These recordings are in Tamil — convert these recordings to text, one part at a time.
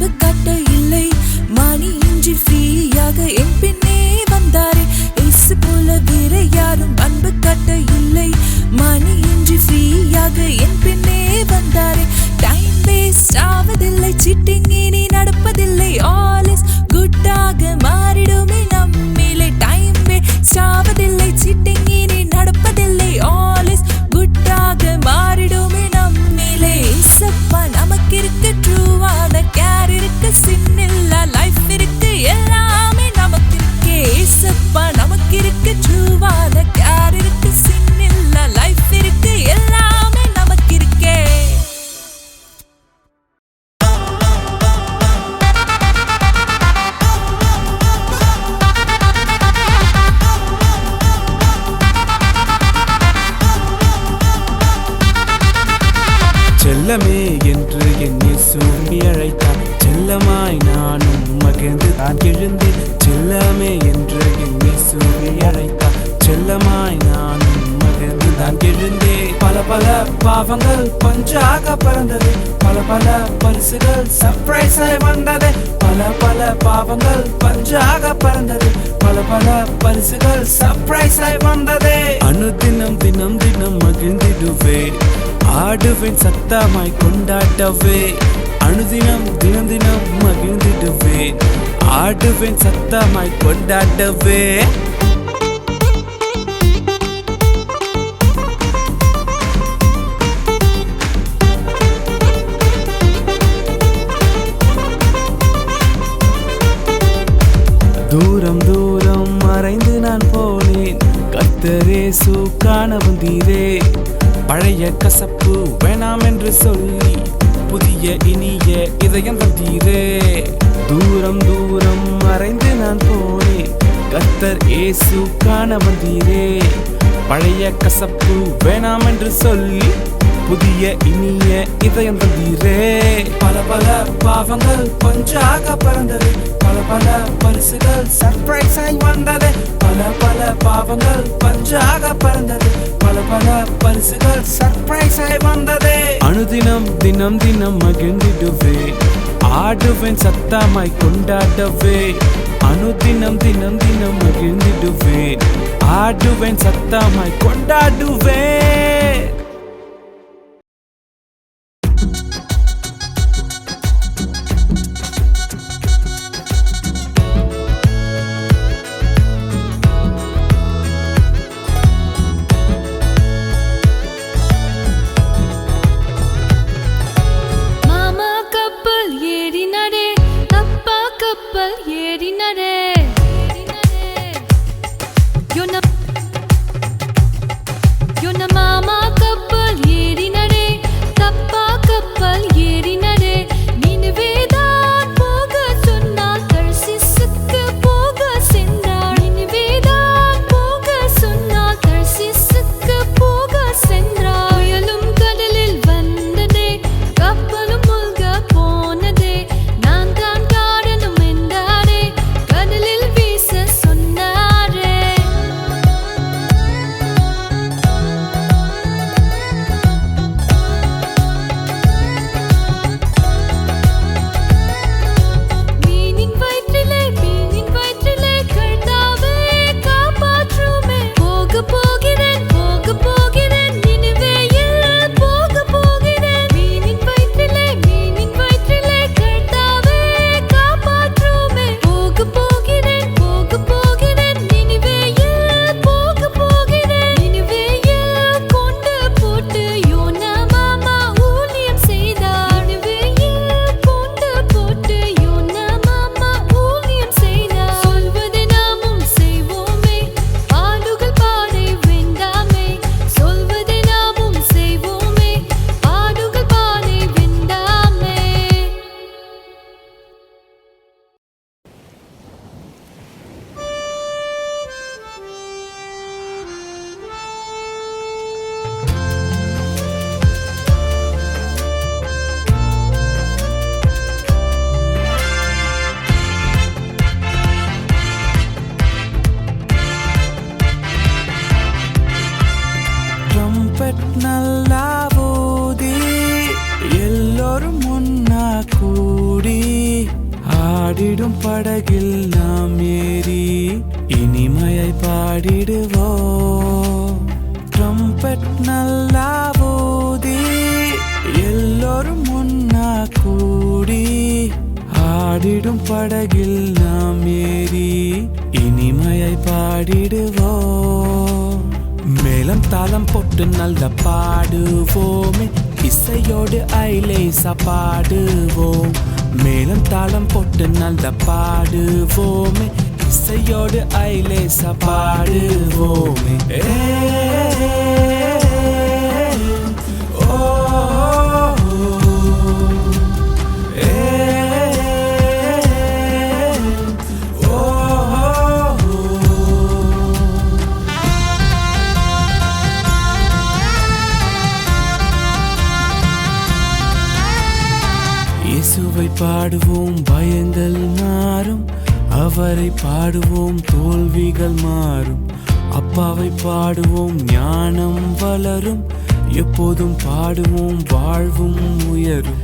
அன்பு காட்ட இல்லை, மணி இன்றி ஃப்ரீயாக என் பின்னே வந்தாரே. இயேசு போல வேற யாரும் அன்பு காட்ட இல்லை, மணி இன்றி ஃப்ரீயாக என் பின்னே வந்தாரே. டைம் வேஸ்ட் ஆவதில்லை, சீட்டிங் இனி நடப்பதில்லை, ஆல் இஸ் குட்டாக மாறிடுமே நம்மிலே. டைம் வேஸ்ட் ஆவதில்லை, சீட்டிங் இனி நடப்பதில்லை, ஆல் இஸ் குட்டாக மாறிடுமே நம்மிலே. ஏசப்பா நமக்கு இருக்கு, ட்ரூவான கேர் இருக்கு, சின் இல்ல லைஃப் இருக்கு, எல்லாமே நமக்கு இருக்கு. ஏசப்பா நமக்கு இருக்கு, ட்ரூவான கேர் இருக்கு, சின் இல்ல லைஃப் இருக்கு, எல்லாமே நமக்கு இருக்கே. செல்லமே என்று என் இயேசுவை அழைத்தார், செல்லமாய் நானும் மகிழ்ந்து தான் எழுந்தேன். செல்லமே என்று என் இயேசுவை அழைத்தார், செல்லமாய் நானும் மகிழ்ந்து தான் எழுந்தேன். பல பல பாவங்கள் பஞ்சாக பறந்தது, பல பல பரிசுகள் சர்ப்ரைஸ் ஆய் வந்தது. பல பல பாவங்கள் பஞ்சாக பறந்தது, பல பல பரிசுகள் சர்ப்ரைஸ் ஆய் வந்தது. அனுதினம் தினம் தினம் மகிழ்ந்திடுவே, ஆடுவேன் சத்தமாய் கொண்டாடவே. அனுதினம் தினம் தினம் மகிழ்ந்திடுவேன், ஆடுவேன் சத்தமாய் கொண்டாடவே. தூரம் தூரம் மறைந்து நான் போனேன், கர்த்தர் இயேசு காண வந்தீரே. பழைய கசப்பு வேணாம் என்று சொல்லி புதிய இனிய இதயம் தந்தீரே. தூரம் தூரம் மறைந்து நான் போனேன், கர்த்தர் இயேசு காண வந்தீரே. பழைய கசப்பு வேணாம் என்று சொல்லி புதிய இனிய இதயம் தந்தீரே. பல பல பாவங்கள் பஞ்சாக பறந்தது, பல பல பரிசுகள் சர்ப்ரைஸ் ஆய் வந்தது. பல பல பாவங்கள் பஞ்சாக பறந்தது, பல பல பரிசுகள் சர்ப்ரைஸ் ஆய் வந்தது. அனுதினம் தினம் தினம் மகிழ்ந்திடுவே, ஆடுவேன் சத்தமாய் கொண்டாடவே. அனுதினம் தினம் தினம் மகிழ்ந்திடுவேன், ஆடுவேன் சத்தமாய் கொண்டாடுவேன். கடலில் ஆடிடும் படகில் நாம் ஏறி இனிமையை பாடிடுவோம். ட்ரம்பெட் நல்லா ஊதி எல்லோரும் ஒன்னா கூடி ஆடிடும் படகில் நாம் ஏறி இனிமையை பாடிடுவோம். மேளம் தாளம் போட்டு நல்ல பாடுவோமே, இசையோடு ஐலேசா பாடுவோம். மேளம் தாளம் போட்டு நல்ல பாடுவோமே, இசையோடு ஐலேசா பாடுவோமே. இயேசுவை பாடுவோம், பயங்கள் மாறும். அவரை பாடுவோம், தோல்விகள் மாறும். அப்பாவை பாடுவோம், ஞானம் வளரும். எப்போதும் பாடுவோம், வாழ்வும் உயரும்.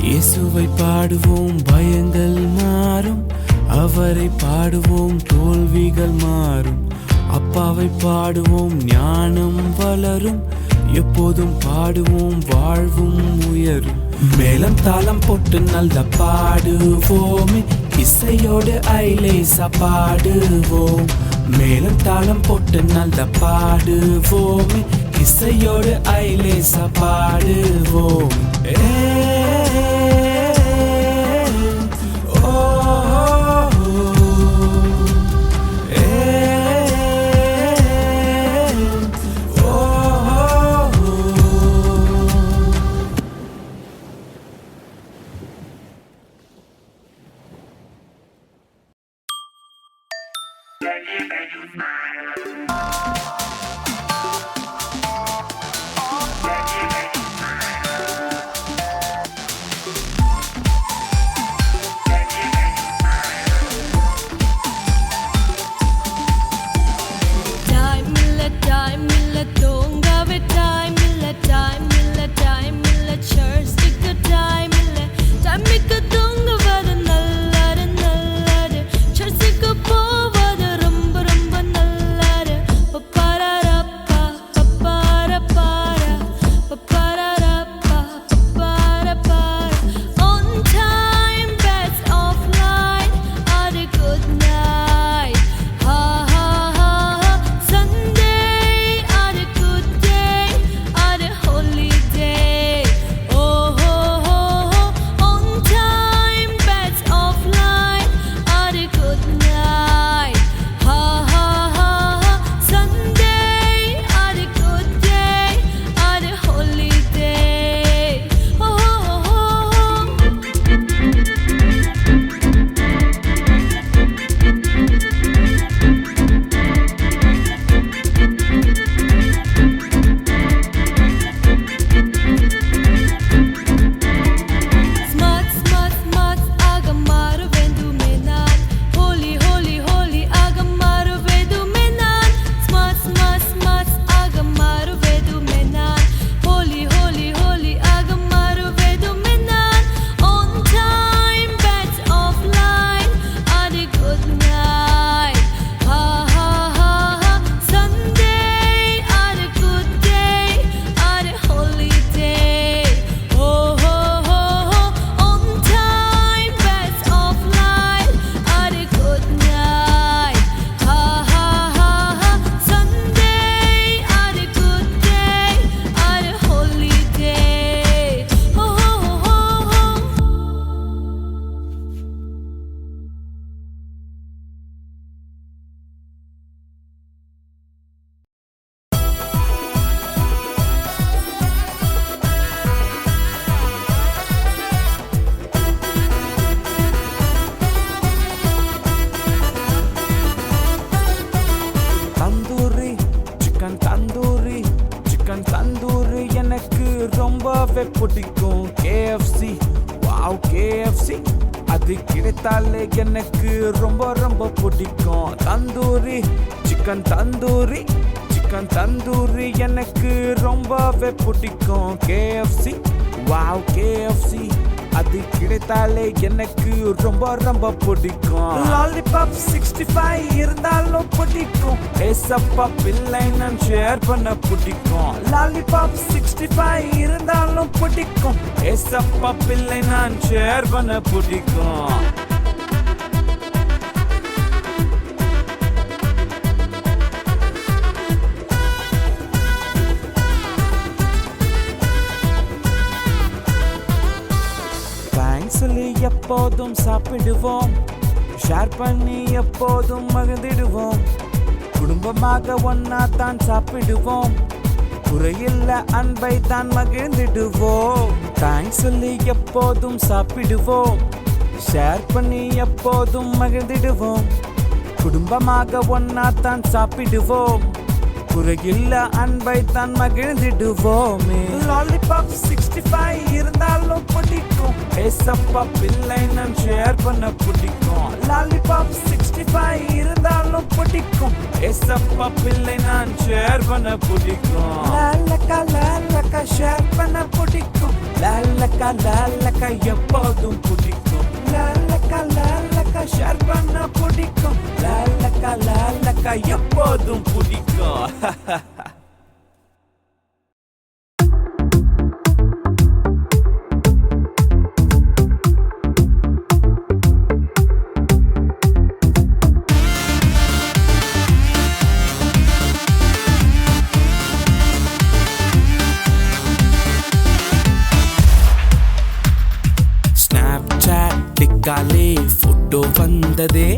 இயேசுவை பாடுவோம், பயங்கள் மாறும். அவரை பாடுவோம், தோல்விகள் மாறும். அப்பாவை பாடுவோம், ஞானம் வளரும். எப்போதும் பாடுவோம், வாழ்வும் உயரும். மேளம் தாளம் போட்டு நல்ல பாடுவோமே, இசையோடு ஐலேசா பாடுவோம். மேளம் தாளம் போட்டு நல்ல பாடுவோமே, இசையோடு ஐலேசா பாடுவோம். ரொம்பவே பிடிக்கும் KFC. வாவ் KFC அது கிடைத்தாலே எனக்கு ரொம்ப ரொம்ப பிடிக்கும். தந்தூரி சிக்கன் தந்தூரி சிக்கன் தந்தூரி எனக்கு ரொம்பவே பிடிக்கும். KFC வாவ் KFC அது கிடைத்தாலே எனக்கு ரொம்ப ரொம்ப பிடிக்கும். லாலிபாப் 65 இருந்தாலும் பிடிக்கும். ஏசப்பா பிள்ளை நான் ஷேர் பண்ண பிடிக்கும். லாலிபாப் 65 இருந்தாலும் பிடிக்கும். ஏசப்பா பிள்ளை நான் ஷேர் பண்ண பிடிக்கும். சொல்லி எப்போதும் சாப்பிடுவோம், ஷேர் பண்ணி எப்போதும் மகிழ்ந்திடுவோம். குடும்பமாக ஒன்னா தான் சாப்பிடுவோம், குறையில்ல அன்பை தான் மகிழ்ந்திடுவோம். தேங்க்ஸ் சொல்லி எப்போதும் சாப்பிடுவோம், ஷேர் பண்ணி எப்போதும் மகிழ்ந்திடுவோம். குடும்பமாக ஒன்னா தான் சாப்பிடுவோம், குறையில்ல அன்பை தான் மகிழ்ந்திடுவோமே. லாலிபாப் 65 இருந்தாலும் பிடிக்கும். ஏசப்பா பிள்ளை நான் ஷேர் பண்ண பிடிக்கும். லாலிபாப் 65 இருந்தாலும் பிடிக்கும். ஏசப்பா பிள்ளை நான் ஷேர் பண்ண பிடிக்கும். லாலக்கா ஷேர் பண்ண பிடிக்கும். லாலக்கா எப்போதும் பிடிக்கும். லாலக்கா ஷேர் பண்ண பிடிக்கும். லாலக்கா எப்போதும் பிடிக்கும். காலே போட்டோ வந்ததே,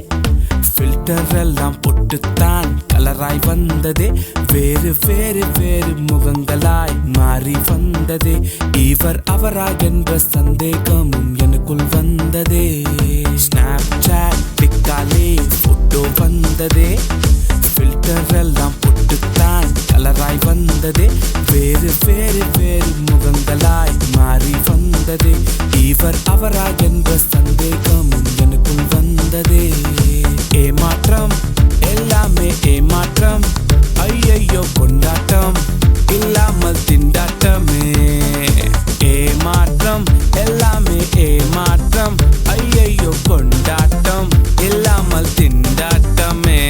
ஃபில்டர் எல்லாம் பொட்டுத்தான் கலராய் வந்ததே. வேறு வேறு வேறு முகங்களாய் மாறி வந்ததே. இவர் அவரா என்ற சந்தேகமும் எனக்குள் வந்ததே. ஸ்னாப் சாட் பிக்காலே போட்டோ வந்ததே, ஃபில்டர் எல்லாம் பொட்டுத்தான் கலராய் வந்ததே. வேறு வேறு வேறு முகங்களாய் மாறி வந்ததே. இவர் அவரா என்ற சந்தேகமும் எனக்குள் வந்ததே. ஏமாற்றம் எல்லாமே ஏமாற்றம், ஐயையோ கொண்டாட்டம் இல்லாமல் திண்டாட்டமே. ஏமாற்றம் எல்லாமே ஏமாற்றம், ஐயையோ கொண்டாட்டம் இல்லாமல் திண்டாட்டமே.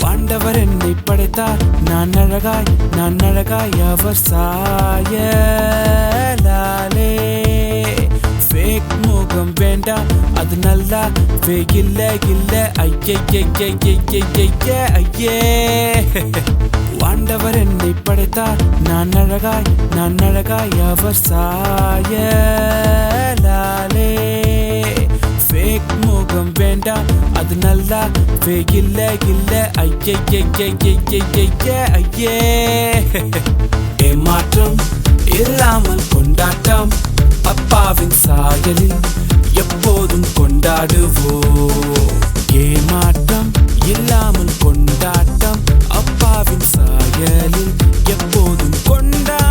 ஆண்டவர் என்னை படைத்தார், நான் அழகாய் அவர் சாயலாலே. ஃபேக் முகம் வேண்டாம், அது நல்லா இல்ல ஐயே. ஆண்டவர் என்னை படைத்தார், நான் அழகாய் அவர் சாயலாலே. ஃபேக் முகம் வேண்டாம், அது நல்லா இல்ல ஐயே. ஏமாற்றம் இல்லாமல் கொண்டாட்டம், அப்பாவின் சாயலில் எப்போதும் கொண்டாடுவோம். ஏமாற்றம் இல்லாமல் கொண்டாட்டம், அப்பாவின் சாயலில் எப்போதும் கொண்டாடுவோம்.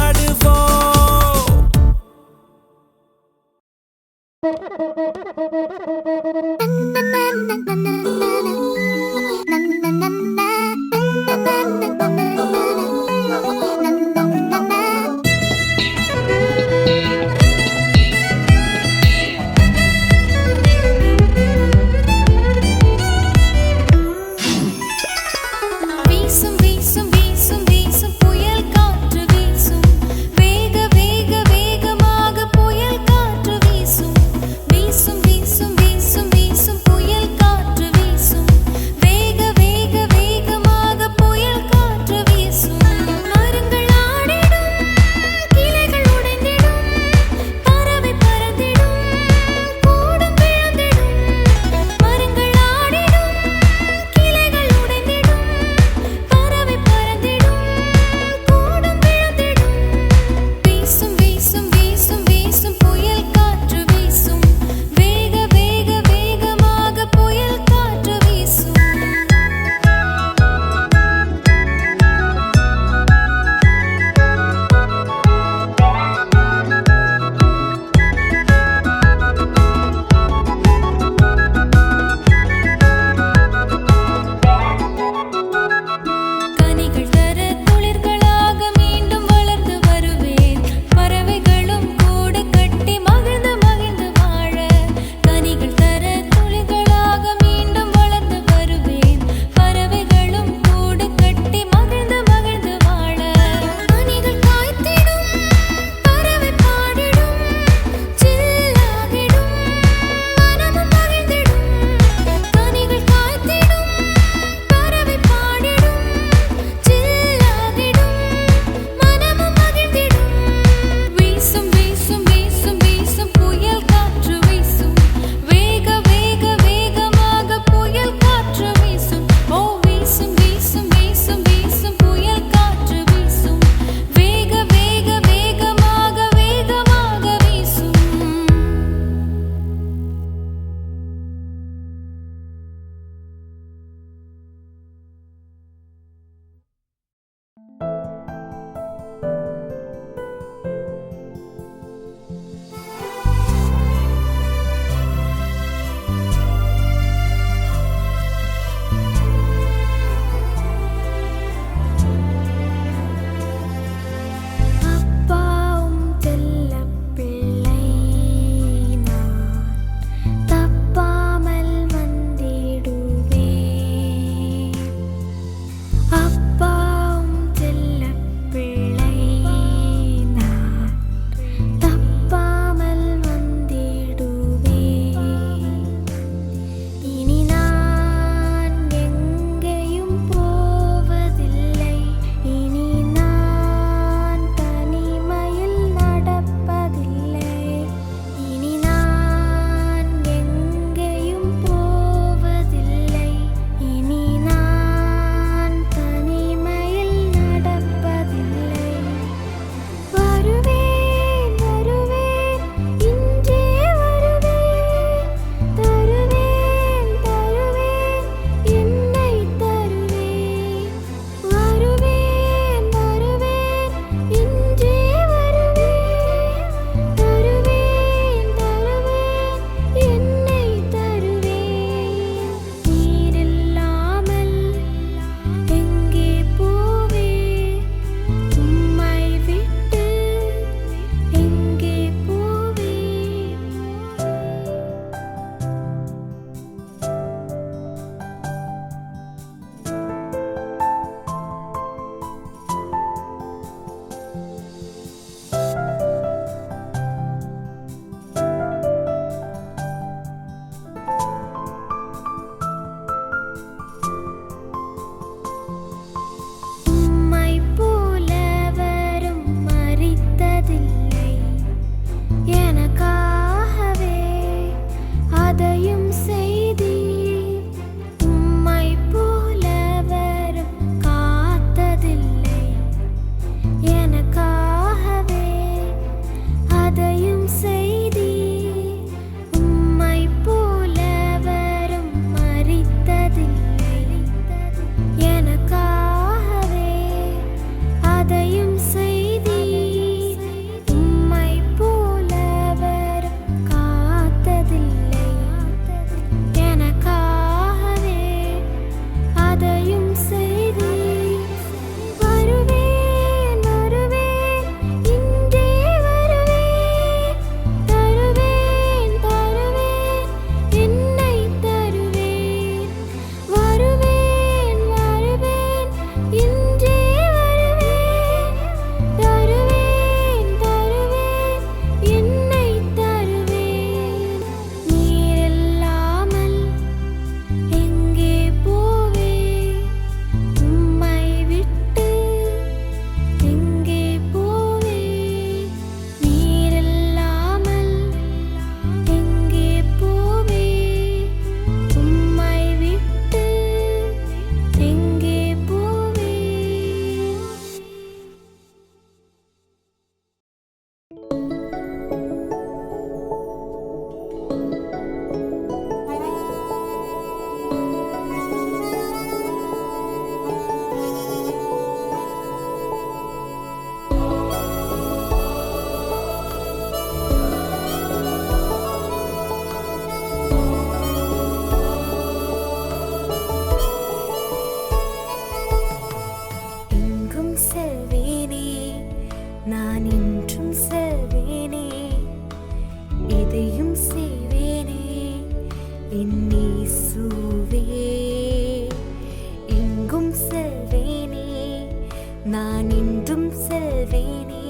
நான் என்றும் செல்வேனே,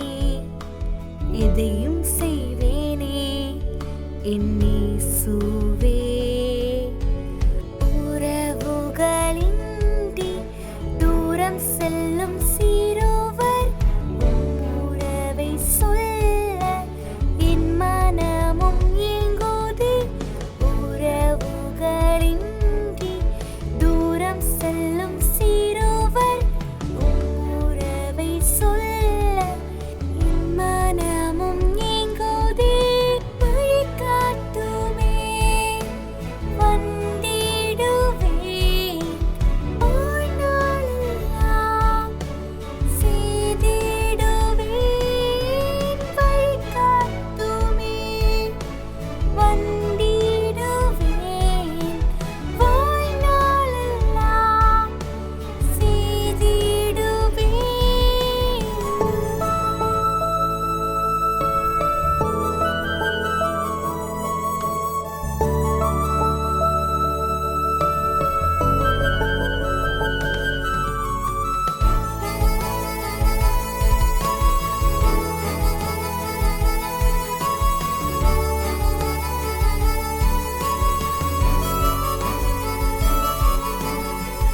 எதையும் செய்வேனே என் இயேசுவே. உறவுகளின்றி தூரம் செல்லும் சிறுவர் உறவை சொல்ல என் மனமும் ஏங்குதே. உறவுகளின்றி தூரம் செல்லும் சிறுவர் உறவை சொல்ல என் மனமும் ஏங்குதே. வழிகாட்டுமே வந்திடுவேன், வாழ்நாளெல்லாம் செய்திடுவேன். வழிகாட்டுமே வந்திடுவேன், வாழ்நாளெல்லாம் செய்திடுவேன்.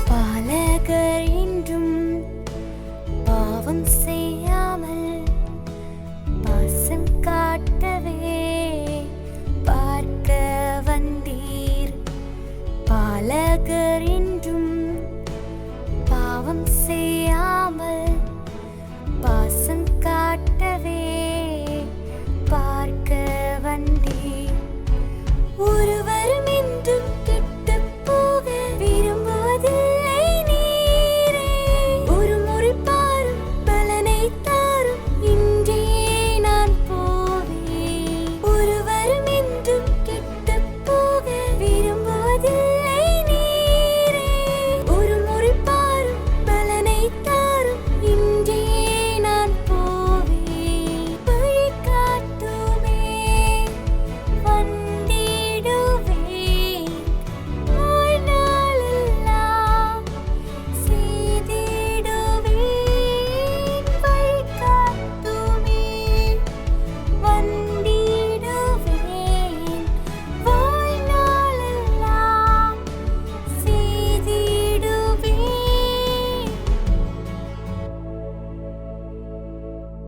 பாலகர் என்றும் பாவம் செய்யாமல் பாசம் காட்டவே பார்க்க வந்தீர். பாலகர் என்றும் பாவம்